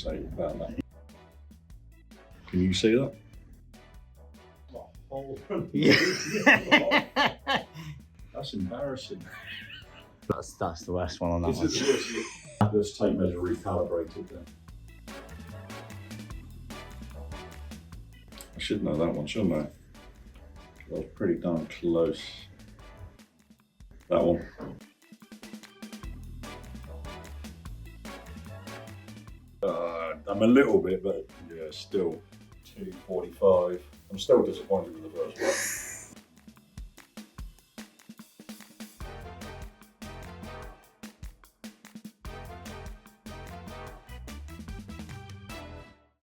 say about that. Can you see that? Yeah. That's embarrassing. That's the worst one on that one. Let's tape measure recalibrated then. I should know that one, shouldn't I? That was pretty darn close. That one. I'm a little bit, but yeah, still 245. I'm still disappointed with the first one.